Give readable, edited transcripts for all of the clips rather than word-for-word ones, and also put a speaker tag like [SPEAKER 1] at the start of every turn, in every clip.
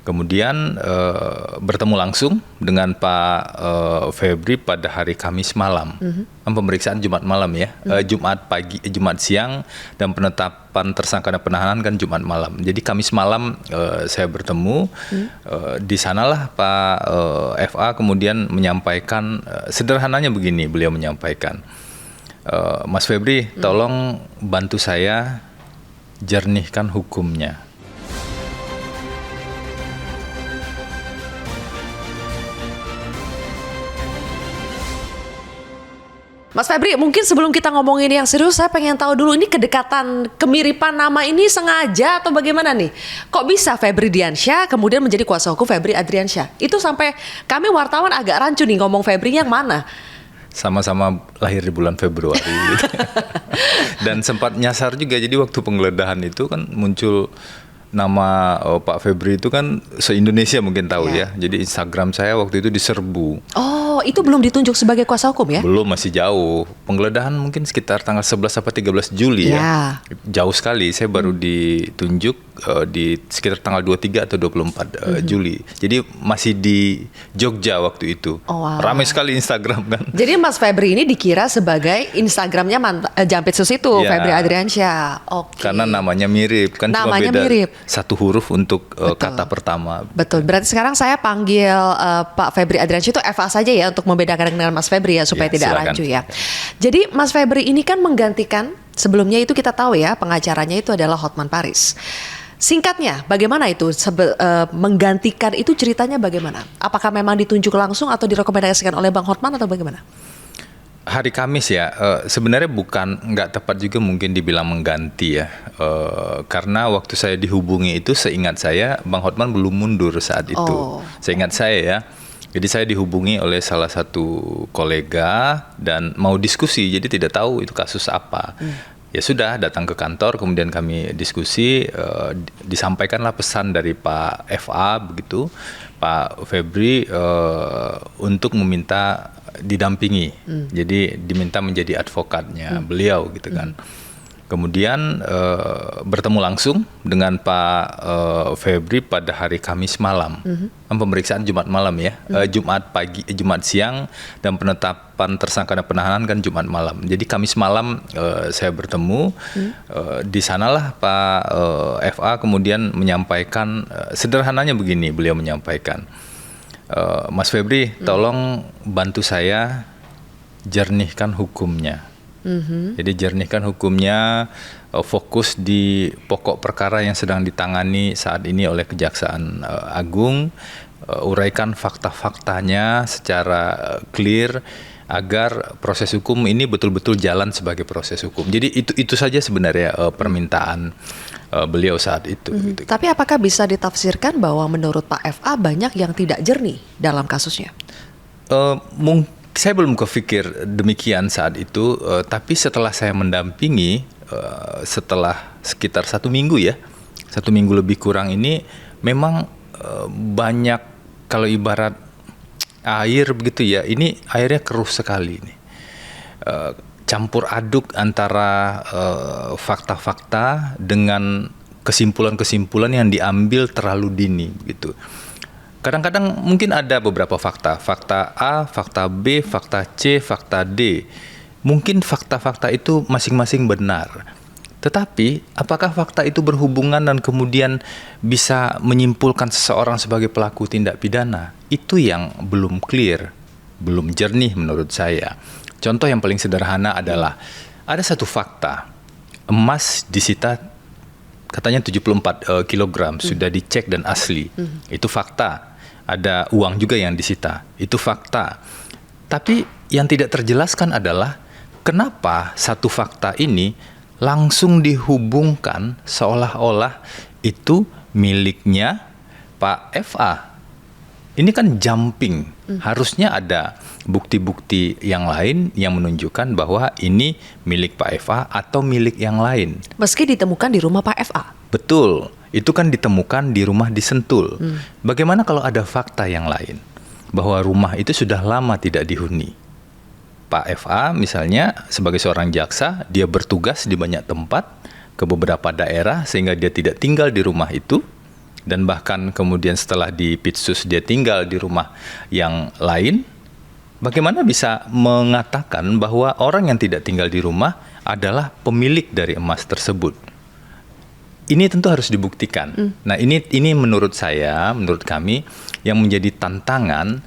[SPEAKER 1] Kemudian bertemu langsung dengan Pak Febri pada hari Kamis malam. Pemeriksaan Jumat malam ya, Jumat pagi, Jumat siang, dan penetapan tersangka dan penahanan kan Jumat malam. Jadi Kamis malam saya bertemu, di sanalah Pak FA kemudian menyampaikan, sederhananya begini beliau menyampaikan, Mas Febri tolong bantu saya jernihkan hukumnya.
[SPEAKER 2] Mas Febri, mungkin sebelum kita ngomongin yang serius, saya pengen tahu dulu ini kedekatan, kemiripan nama ini sengaja atau bagaimana nih? Kok bisa Febri Diansyah kemudian menjadi kuasa hukum Febri Adriansyah? Itu sampai kami wartawan agak rancu nih ngomong Febri yang mana?
[SPEAKER 1] Sama-sama lahir di bulan Februari gitu. Dan sempat nyasar juga, jadi waktu penggeledahan itu kan muncul nama Pak Febri itu kan se-Indonesia mungkin tahu ya. Jadi Instagram saya waktu itu diserbu.
[SPEAKER 2] Oh, itu belum ditunjuk sebagai kuasa hukum ya?
[SPEAKER 1] Belum, masih jauh. Penggeledahan mungkin sekitar tanggal 11 sampai 13 Juli ya. Jauh sekali. Saya baru ditunjuk di sekitar tanggal 23 atau 24 Juli. Jadi masih di Jogja waktu itu. Ramai sekali Instagram kan.
[SPEAKER 2] Jadi Mas Febri ini dikira sebagai Instagramnya Jampitsus itu, Febri Adriansyah. Oke.
[SPEAKER 1] Karena namanya mirip kan,
[SPEAKER 2] namanya
[SPEAKER 1] cuma beda
[SPEAKER 2] mirip.
[SPEAKER 1] Satu huruf untuk kata pertama.
[SPEAKER 2] Betul. Berarti sekarang saya panggil Pak Febri Adriansyah itu FA saja ya, untuk membedakan dengan Mas Febri ya, supaya tidak rancu ya. Jadi Mas Febri ini kan menggantikan, sebelumnya itu kita tahu ya pengacaranya itu adalah Hotman Paris. Singkatnya, bagaimana itu menggantikan itu, ceritanya bagaimana? Apakah memang ditunjuk langsung atau direkomendasikan oleh Bang Hotman atau bagaimana?
[SPEAKER 1] Hari Kamis ya, sebenarnya nggak tepat juga mungkin dibilang mengganti ya, karena waktu saya dihubungi itu seingat saya Bang Hotman belum mundur saat itu, seingat saya ya. Jadi saya dihubungi oleh salah satu kolega dan mau diskusi, jadi tidak tahu itu kasus apa. Ya sudah, datang ke kantor, kemudian kami diskusi, disampaikanlah pesan dari Pak FA begitu, Pak Febri untuk meminta didampingi, jadi diminta menjadi advokatnya beliau gitu kan. Kemudian bertemu langsung dengan Pak Febri pada hari Kamis malam. Pemeriksaan Jumat malam ya, Jumat pagi, Jumat siang, dan penetapan tersangka dan penahanan kan Jumat malam. Jadi Kamis malam saya bertemu, di sanalah Pak FA kemudian menyampaikan, sederhananya begini beliau menyampaikan, Mas Febri tolong bantu saya jernihkan hukumnya. Jadi jernihkan hukumnya, fokus di pokok perkara yang sedang ditangani saat ini oleh Kejaksaan Agung, uraikan fakta-faktanya secara clear agar proses hukum ini betul-betul jalan sebagai proses hukum. Jadi itu saja sebenarnya permintaan beliau saat itu. Gitu.
[SPEAKER 2] Tapi apakah bisa ditafsirkan bahwa menurut Pak FA banyak yang tidak jernih dalam kasusnya?
[SPEAKER 1] Saya belum kepikir demikian saat itu, tapi setelah saya mendampingi, setelah sekitar 1 minggu ya, 1 minggu lebih kurang ini, memang banyak, kalau ibarat air begitu ya, ini airnya keruh sekali ini. Campur aduk antara fakta-fakta dengan kesimpulan-kesimpulan yang diambil terlalu dini gitu. Kadang-kadang mungkin ada beberapa fakta A, fakta B, fakta C, fakta D. Mungkin fakta-fakta itu masing-masing benar. Tetapi apakah fakta itu berhubungan dan kemudian bisa menyimpulkan seseorang sebagai pelaku tindak pidana? Itu yang belum clear, belum jernih menurut saya. Contoh yang paling sederhana adalah ada satu fakta, emas disita katanya 74 kg, sudah dicek dan asli. Itu fakta. Ada uang juga yang disita, itu fakta. Tapi yang tidak terjelaskan adalah kenapa satu fakta ini langsung dihubungkan seolah-olah itu miliknya Pak FA. Ini kan jumping. Harusnya ada bukti-bukti yang lain yang menunjukkan bahwa ini milik Pak FA atau milik yang lain.
[SPEAKER 2] Meski ditemukan di rumah Pak FA.
[SPEAKER 1] Betul. Itu kan ditemukan di rumah di Sentul. Bagaimana kalau ada fakta yang lain? Bahwa rumah itu sudah lama tidak dihuni. Pak FA misalnya sebagai seorang jaksa, dia bertugas di banyak tempat, ke beberapa daerah, sehingga dia tidak tinggal di rumah itu. dan bahkan kemudian setelah di Pitsus dia tinggal di rumah yang lain, bagaimana bisa mengatakan bahwa orang yang tidak tinggal di rumah adalah pemilik dari emas tersebut? Ini tentu harus dibuktikan. Nah, ini menurut saya, menurut kami yang menjadi tantangan.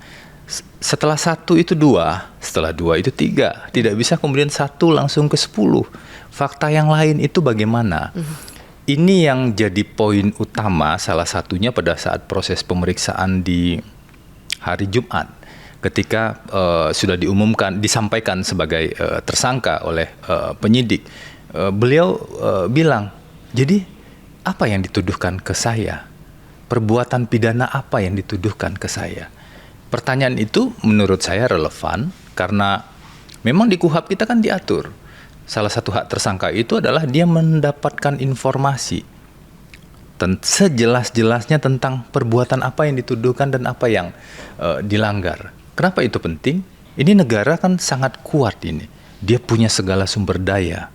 [SPEAKER 1] Setelah satu itu dua, setelah dua itu tiga. Tidak bisa kemudian satu langsung ke 10. Fakta yang lain itu bagaimana? Ini yang jadi poin utama salah satunya pada saat proses pemeriksaan di hari Jumat. Ketika sudah disampaikan sebagai tersangka oleh penyidik. Beliau bilang, jadi apa yang dituduhkan ke saya? Perbuatan pidana apa yang dituduhkan ke saya? Pertanyaan itu menurut saya relevan karena memang di KUHP kita kan diatur. Salah satu hak tersangka itu adalah dia mendapatkan informasi sejelas-jelasnya tentang perbuatan apa yang dituduhkan dan apa yang dilanggar. Kenapa itu penting? Ini negara kan sangat kuat ini. Dia punya segala sumber daya.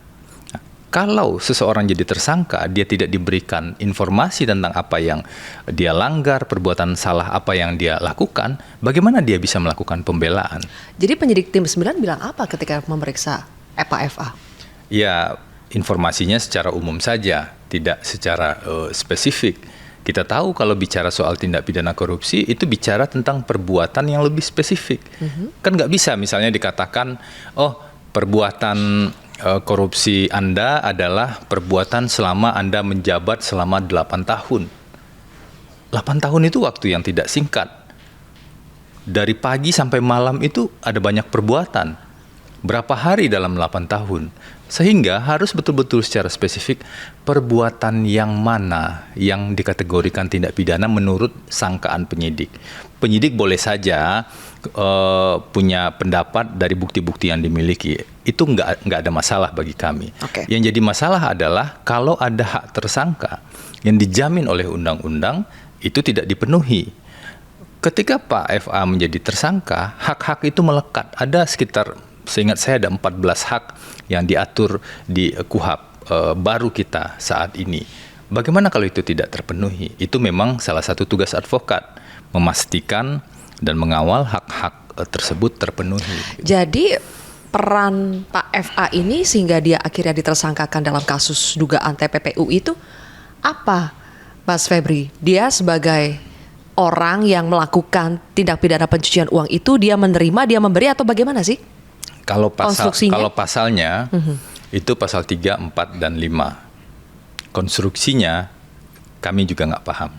[SPEAKER 1] Kalau seseorang jadi tersangka, dia tidak diberikan informasi tentang apa yang dia langgar, perbuatan salah apa yang dia lakukan, bagaimana dia bisa melakukan pembelaan?
[SPEAKER 2] Jadi penyidik tim 9 bilang apa ketika memeriksa FA?
[SPEAKER 1] Ya, informasinya secara umum saja, tidak secara spesifik. Kita tahu kalau bicara soal tindak pidana korupsi, itu bicara tentang perbuatan yang lebih spesifik. Kan nggak bisa misalnya dikatakan, oh perbuatan korupsi Anda adalah perbuatan selama Anda menjabat selama 8 tahun. 8 tahun itu waktu yang tidak singkat. Dari pagi sampai malam itu ada banyak perbuatan. Berapa hari dalam 8 tahun? Sehingga harus betul-betul secara spesifik perbuatan yang mana yang dikategorikan tindak pidana menurut sangkaan penyidik. Penyidik boleh saja punya pendapat dari bukti-bukti yang dimiliki. Itu nggak ada masalah bagi kami.
[SPEAKER 2] Okay.
[SPEAKER 1] Yang jadi masalah adalah kalau ada hak tersangka yang dijamin oleh undang-undang itu tidak dipenuhi. Ketika Pak FA menjadi tersangka, hak-hak itu melekat. Ada sekitar, seingat saya ada 14 hak yang diatur di KUHP baru kita saat ini. Bagaimana kalau itu tidak terpenuhi? Itu memang salah satu tugas advokat, memastikan dan mengawal hak-hak tersebut terpenuhi.
[SPEAKER 2] Jadi peran Pak FA ini sehingga dia akhirnya ditersangkakan dalam kasus dugaan TPPU itu apa, Mas Febri? Dia sebagai orang yang melakukan tindak pidana pencucian uang itu, dia menerima, dia memberi atau bagaimana sih?
[SPEAKER 1] Kalau pasalnya itu pasal 3, 4, dan 5. Konstruksinya kami juga nggak paham.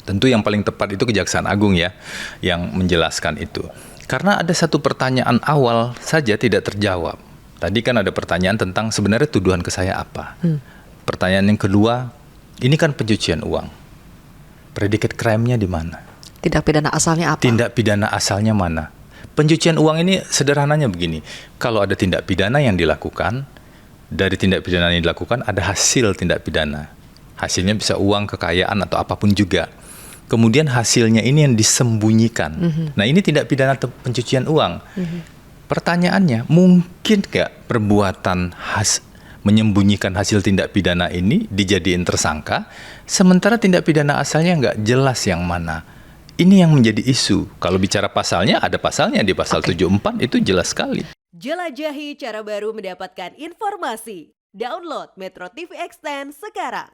[SPEAKER 1] Tentu yang paling tepat itu Kejaksaan Agung ya yang menjelaskan itu. Karena ada satu pertanyaan awal saja tidak terjawab. Tadi kan ada pertanyaan tentang sebenarnya tuduhan ke saya apa. Pertanyaan yang kedua, ini kan pencucian uang. Predicate crime-nya di mana?
[SPEAKER 2] Tindak pidana asalnya apa?
[SPEAKER 1] Tindak pidana asalnya mana? Pencucian uang ini sederhananya begini. Kalau ada tindak pidana yang dilakukan, dari tindak pidana yang dilakukan ada hasil tindak pidana. Hasilnya bisa uang, kekayaan, atau apapun juga. Kemudian hasilnya ini yang disembunyikan. Nah, ini tindak pidana pencucian uang. Pertanyaannya, mungkin nggak perbuatan menyembunyikan hasil tindak pidana ini dijadiin tersangka, sementara tindak pidana asalnya nggak jelas yang mana? Ini yang menjadi isu. Kalau bicara pasalnya, ada pasalnya di pasal 74, itu jelas sekali.
[SPEAKER 3] Jelajahi cara baru mendapatkan informasi. Download Metro TV Extend sekarang.